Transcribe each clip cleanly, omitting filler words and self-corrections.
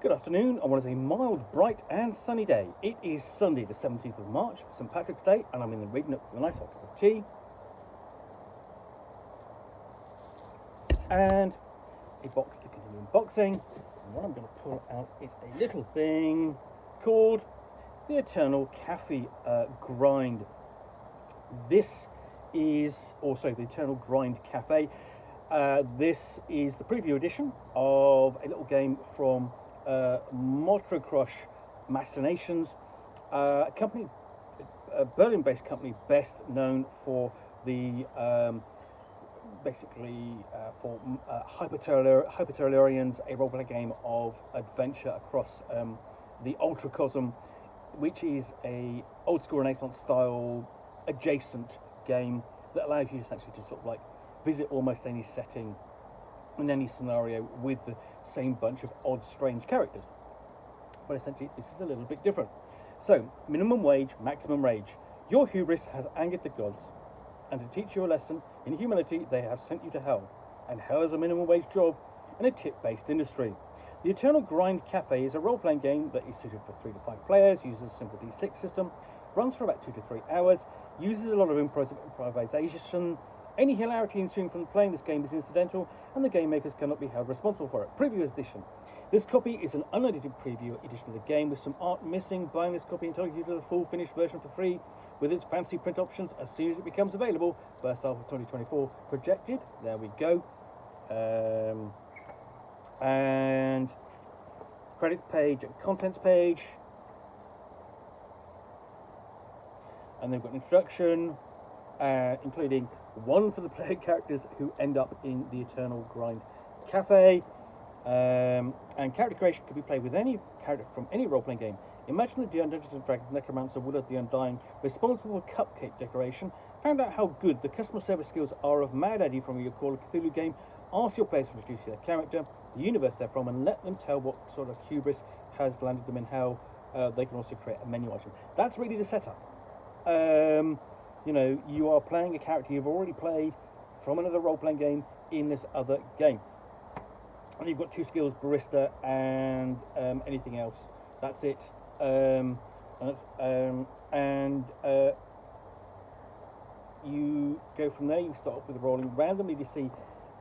Good afternoon on what is a mild, bright and sunny day. It is Sunday the 17th of March, St Patrick's Day, and I'm in the reading up with a nice hot cup of tea and a box to continue unboxing. And what I'm going to pull out is a little thing called the Eternal Grind. This is also the Eternal Grind Café. This is the preview edition of a little game from Mottokrosh Machinations, a company, a Berlin-based company, best known for the for Hyper-Terrarians, a role-playing game of adventure across the Ultracosm, which is a old-school Renaissance style adjacent game that allows you essentially to sort of like visit almost any setting in any scenario with the same bunch of odd, strange characters. But essentially, this is a little bit different. So, minimum wage, maximum rage. Your hubris has angered the gods, and to teach you a lesson in humility, they have sent you to hell. And hell is a minimum wage job in a tip-based industry. The Eternal Grind Café is a role-playing game that is suited for 3 to 5 players, uses a simple D6 system, runs for about 2 to 3 hours, uses a lot of improvisation. Any hilarity ensuing from playing this game is incidental, and the game makers cannot be held responsible for it. Previous edition. This copy is an unedited preview edition of the game with some art missing. Buying this copy entitled you to the full finished version for free with its fancy print options as soon as it becomes available. First half of 2024 projected. There we go. And credits page and contents page. And they've got an introduction, including one for the player characters who end up in the Eternal Grind Café. And character creation can be played with any character from any role-playing game. Imagine the Dungeons & Dragons Necromancer Willard the Undying, responsible for cupcake decoration. Found out how good the customer service skills are of Mad Eddie from your Call of Cthulhu game. Ask your players to introduce their character, the universe they're from, and let them tell what sort of hubris has landed them in hell. They can also create a menu item. That's really the setup. You know, you are playing a character you've already played from another role-playing game in this other game. And you've got 2 skills, barista and anything else. That's it. You go from there. You start off with rolling randomly to see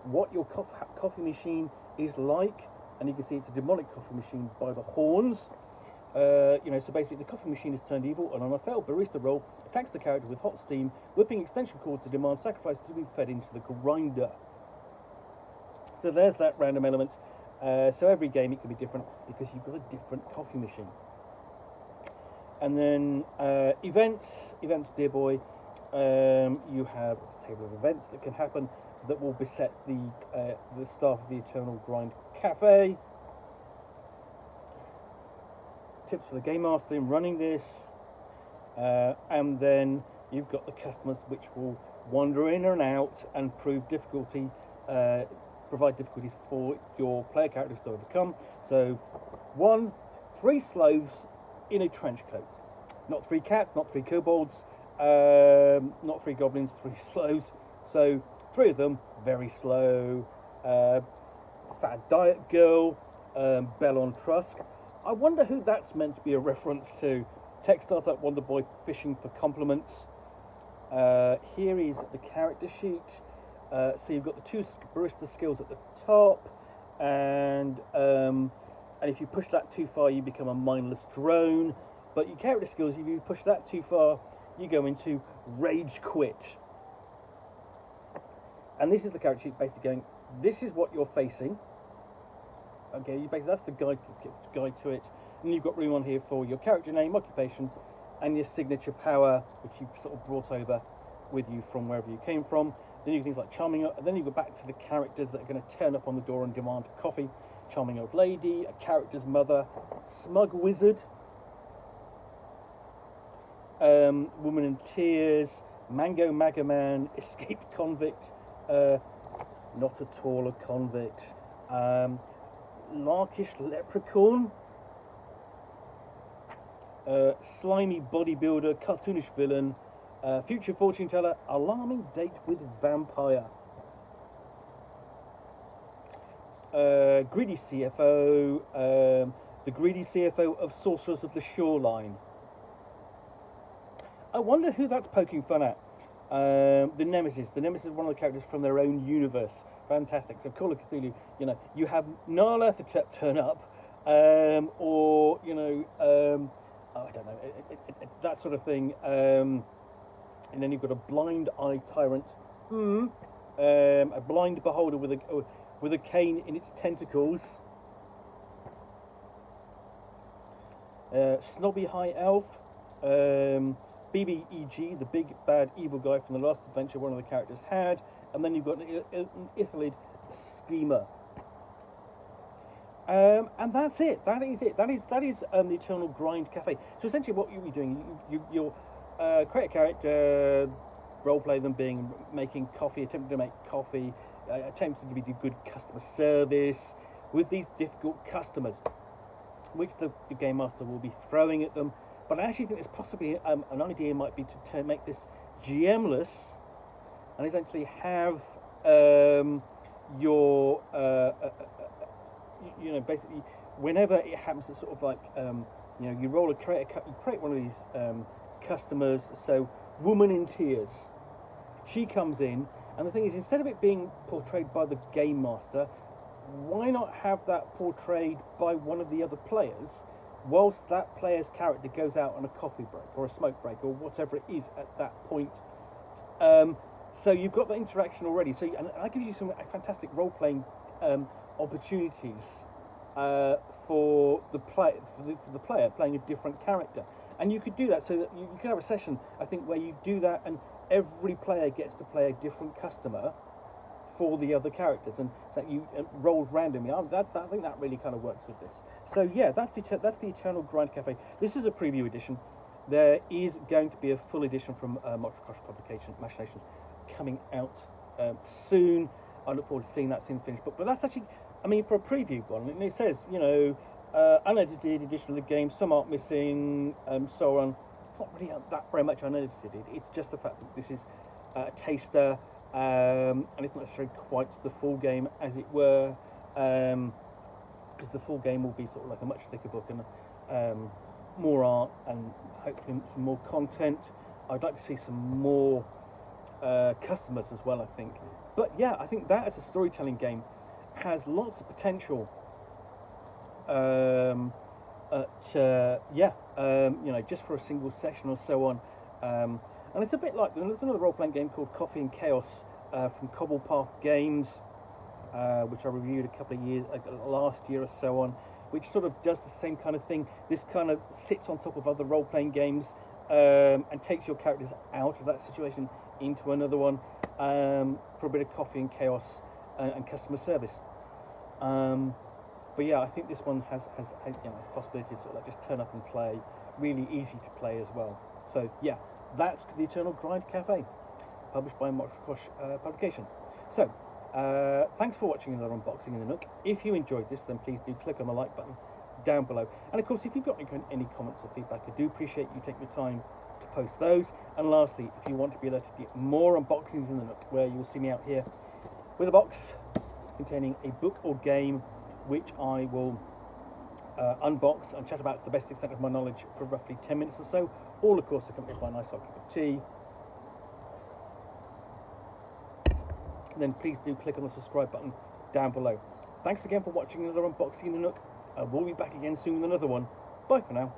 what your coffee machine is like. And you can see it's a demonic coffee machine by the horns. So basically the coffee machine is turned evil, and on a failed barista roll, attacks the character with hot steam, whipping extension cord to demand sacrifice to be fed into the grinder. So there's that random element. So every game it can be different because you've got a different coffee machine. And then events, dear boy. You have a table of events that can happen that will beset the staff of the Eternal Grind Café. Tips for the game master in running this, and then you've got the customers which will wander in and out and provide difficulties for your player characters to overcome. So 1, 3 sloths in a trench coat, not 3 cats, not 3 kobolds, not 3 goblins, 3 sloths. So 3 of them very slow. Fat diet girl, Belle on Trusk. I wonder who that's meant to be a reference to. Tech startup Wonder Boy fishing for compliments. Here is the character sheet. So you've got the 2 barista skills at the top, and if you push that too far, you become a mindless drone. But your character skills, if you push that too far, you go into rage quit. And this is the character sheet, basically going, this is what you're facing. Okay, that's the guide to it. And you've got room on here for your character name, occupation, and your signature power, which you've sort of brought over with you from wherever you came from. Then you have things like charming, and then you go back to the characters that are going to turn up on the door and demand coffee. Charming old lady, a character's mother, smug wizard, woman in tears, mango magaman, escaped convict, not at all a convict, larkish leprechaun, slimy bodybuilder, cartoonish villain, future fortune teller, alarming date with vampire, greedy CFO, the greedy CFO of Sorcerers of the Shoreline. I wonder who that's poking fun at. The Nemesis. The Nemesis is one of the characters from their own universe. Fantastic. So Call of Cthulhu, you know, you have Nyarlathotep turn up, or, you know, I don't know, that sort of thing. And then you've got a blind eye tyrant, a blind beholder with a cane in its tentacles, snobby high elf, BBEG, the big bad evil guy from the last adventure one of the characters had, and then you've got an Ithilid schemer. And that's it. That is it. That is the Eternal Grind Café. So essentially, what you'll be doing, you'll create a character, roleplay them making coffee, attempting to make coffee, attempting to do good customer service with these difficult customers, which the game master will be throwing at them. But I actually think there's possibly an idea might be to make this GM-less and essentially have your you know, basically whenever it happens to sort of like you know, you create one of these customers. So woman in tears, she comes in, and the thing is, instead of it being portrayed by the game master, why not have that portrayed by one of the other players, whilst that player's character goes out on a coffee break or a smoke break or whatever it is at that point. So you've got the interaction already. So and that gives you some fantastic role-playing opportunities for the player playing a different character. And you could do that so that you could have a session, I think, where you do that and every player gets to play a different customer for the other characters, and so you roll randomly. I think that really kind of works with this. So yeah, that's the Eternal Grind Café. This is a preview edition. There is going to be a full edition from Mottokrosh Machinations coming out soon. I look forward to seeing that soon finished. But that's actually, I mean, for a preview one, and it says, you know, unedited edition of the game, some art missing, so on. It's not really that very much unedited. It's just the fact that this is a taster. And it's not necessarily quite the full game, as it were, because the full game will be sort of like a much thicker book and more art and hopefully some more content. I'd like to see some more customers as well, I think. But yeah, I think that as a storytelling game has lots of potential. You know, just for a single session or so on. And it's a bit like, there's another role-playing game called Coffee and Chaos from Cobblepath Games, which I reviewed a couple of years, last year or so on, which sort of does the same kind of thing. This kind of sits on top of other role-playing games and takes your characters out of that situation into another one for a bit of coffee and chaos and customer service. But yeah, I think this one has you know, possibilities to sort of like just turn up and play, really easy to play as well. So yeah. That's the Eternal Grind Café, published by Mottokrosh Publications. So, thanks for watching another unboxing in the Nook. If you enjoyed this, then please do click on the like button down below. And of course, if you've got any comments or feedback, I do appreciate you taking the time to post those. And lastly, if you want to be alerted to get more unboxings in the Nook, where you'll see me out here with a box containing a book or game, which I will unbox and chat about to the best extent of my knowledge for roughly 10 minutes or so, all of course accompanied by a nice hot cup of tea. And then please do click on the subscribe button down below. Thanks again for watching another unboxing in the Nook. We'll be back again soon with another one. Bye for now.